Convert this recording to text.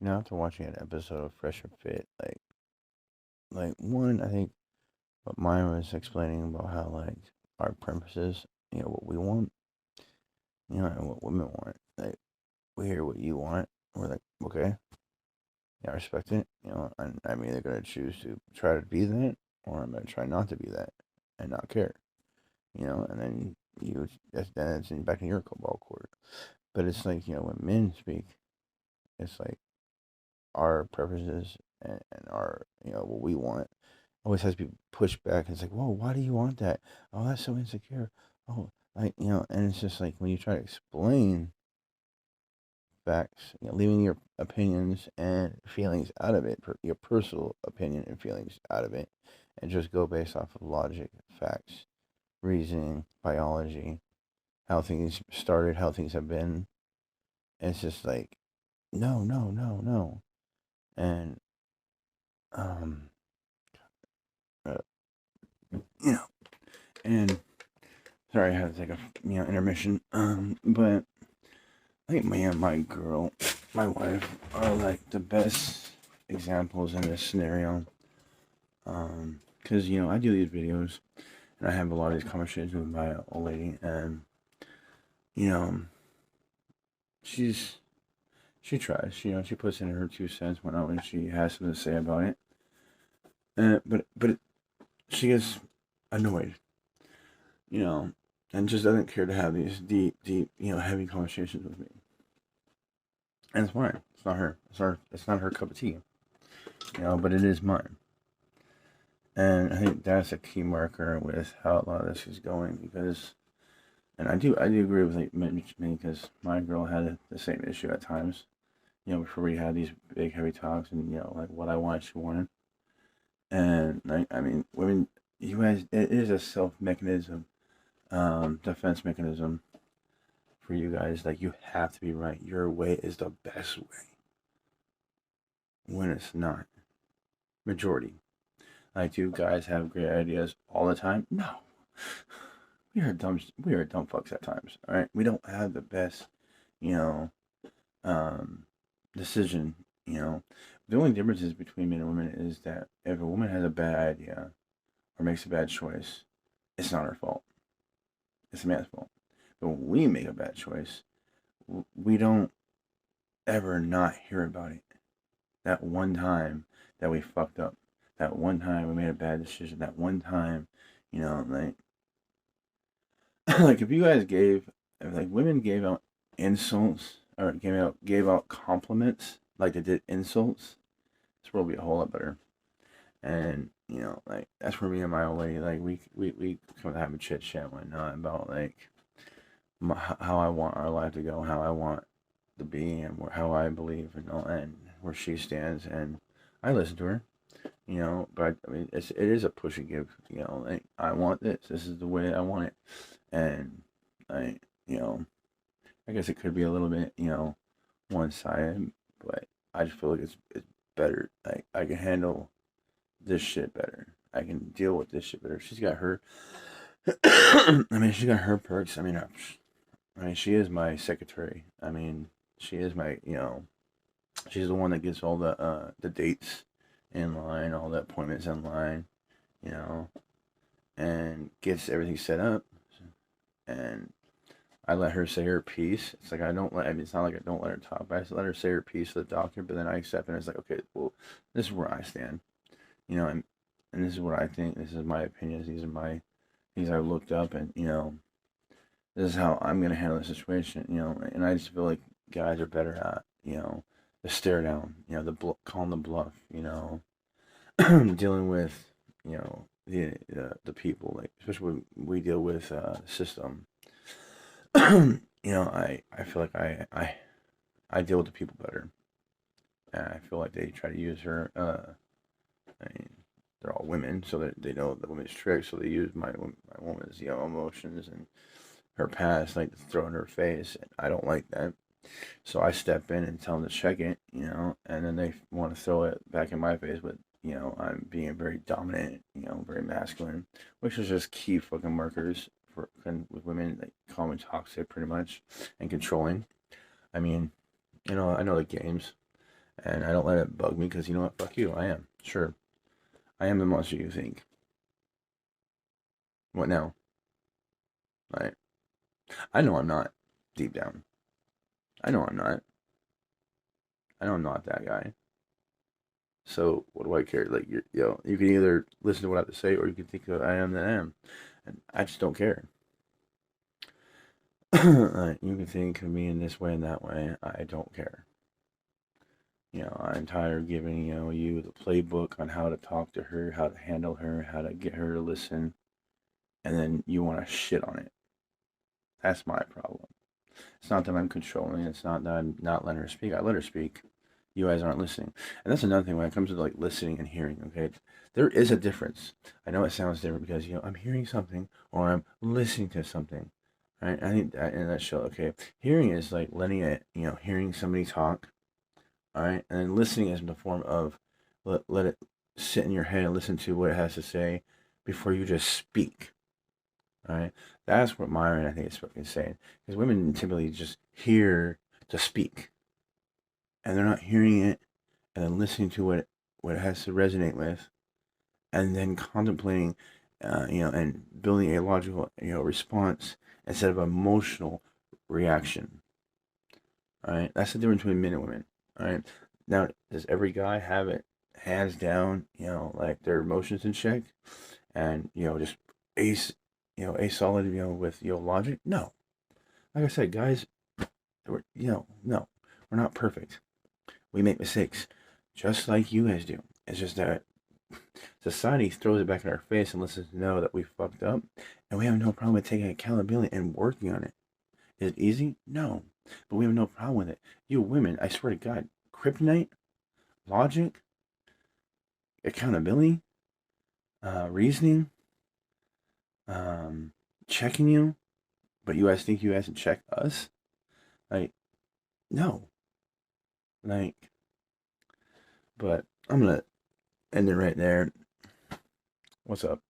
After watching an episode of Fresh and Fit, one, I think what mine was explaining about how our preferences, what we want, and what women want. We hear what you want, we're like, okay, yeah, I respect it, and I'm either gonna choose to try to be that, or I'm gonna try not to be that, and not care, and then then it's back in your ball court. But it's like, when men speak, it's like our preferences and our, what we want always has to be pushed back. It's like, whoa, why do you want that? Oh, that's so insecure. Oh, and it's just like when you try to explain facts, leaving your opinions and feelings out of it, your personal opinion and feelings out of it, and just go based off of logic, facts, reasoning, biology, how things started, how things have been. And it's just like, no, no, no, no. And, um, uh, you know, and sorry, I had to take a intermission. But I think me and my girl, my wife, are like the best examples in this scenario. Because I do these videos and I have a lot of these conversations with my old lady, and you know, she's she tries, she puts in her 2 cents when she has something to say about it. But she gets annoyed, you know, and just doesn't care to have these deep, heavy conversations with me. And it's fine. It's not her. It's not her cup of tea. But it is mine. And I think that's a key marker with how a lot of this is going, because, and I do agree with me, because my girl had the same issue at times. Before we had these big heavy talks, and like what I wanted, she wanted, and I mean, women, you guys, it is a self mechanism, defense mechanism for you guys. Like, you have to be right. Your way is the best way. When it's not, majority. Like, do guys have great ideas all the time? No. We are dumb fucks at times. All right, we don't have the best, you know, um, decision. The only difference is between men and women is that if a woman has a bad idea or makes a bad choice, it's not her fault. It's the man's fault. But when we make a bad choice, we don't ever not hear about it. That one time that we fucked up, that one time we made a bad decision, that one time, like, like if you guys if like women gave out insults or gave out compliments like they did insults, this world would be a whole lot better. And like, that's where me and my old lady, like, we come to have a chit chat and whatnot about like how I want our life to go, how I want to be, and how I believe, and where she stands, and I listen to her, but I mean, it is a push and give, like, I want this. This is the way I want it, and I, you know, I guess it could be a little bit, one sided, but I just feel like it's better. Like, I can handle this shit better. I can deal with this shit better. She's got her. I mean, she got her perks. I mean, she is my secretary. I mean, she is my, she's the one that gets all the dates in line, all the appointments in line, you know, and gets everything set up. And I let her say her piece. It's like, I don't let. I mean, it's not like I don't let her talk, but I just let her say her piece to the doctor. But then I accept it. And it's like, okay, well, this is where I stand, and this is what I think. This is my opinions. These are my things I've looked up, and this is how I'm gonna handle the situation. And I just feel like guys are better at, the stare down, calling the bluff, dealing with, the people, like, especially when we deal with system. I feel like I deal with the people better, and I feel like they try to use her. I mean, they're all women, so they know the woman's tricks, so they use my woman's, emotions and her past, like, to throw in her face. And I don't like that. So I step in and tell them to check it, and then they want to throw it back in my face, but I'm being very dominant, very masculine, which is just key fucking markers for with women, like, call me toxic pretty much, and controlling. I mean, I know the games, And I don't let it bug me because you know what? Fuck you. I am. Sure. I am the monster you think. What now? Right? I know I'm not. Deep down. I know I'm not. I know I'm not that guy. So what do I care? Like you can either listen to what I have to say, or you can think that I am that I am, and I just don't care. You can think of me in this way and that way. I don't care. I'm tired of giving you the playbook on how to talk to her, how to handle her, how to get her to listen, and then you want to shit on it. That's my problem. It's not that I'm controlling. It's not that I'm not letting her speak. I let her speak. You guys aren't listening, and that's another thing when it comes to like listening and hearing. Okay, there is a difference. I know it sounds different because I'm hearing something or I'm listening to something. Right? I think that in that show. Okay, hearing is like letting it. Hearing somebody talk. All right, and then listening is in the form of let it sit in your head and listen to what it has to say before you just speak. All right, that's what Myron I think is fucking saying. Because women typically just hear to speak, and they're not hearing it and then listening to what it has to resonate with, and then contemplating, and building a logical response instead of emotional reaction. All right, that's the difference between men and women. All right, now does every guy have it hands down? Like their emotions in check, and just ace, a solid, with logic? No. Like I said, guys, no, we're not perfect. We make mistakes, just like you guys do. It's just that society throws it back in our face and lets us know that we fucked up, and we have no problem with taking accountability and working on it. Is it easy? No. But we have no problem with it. You women, I swear to God, kryptonite, logic, accountability, reasoning, um, checking you, but you guys think you guys can check us? Like, no. Like, but I'm gonna end it right there. What's up?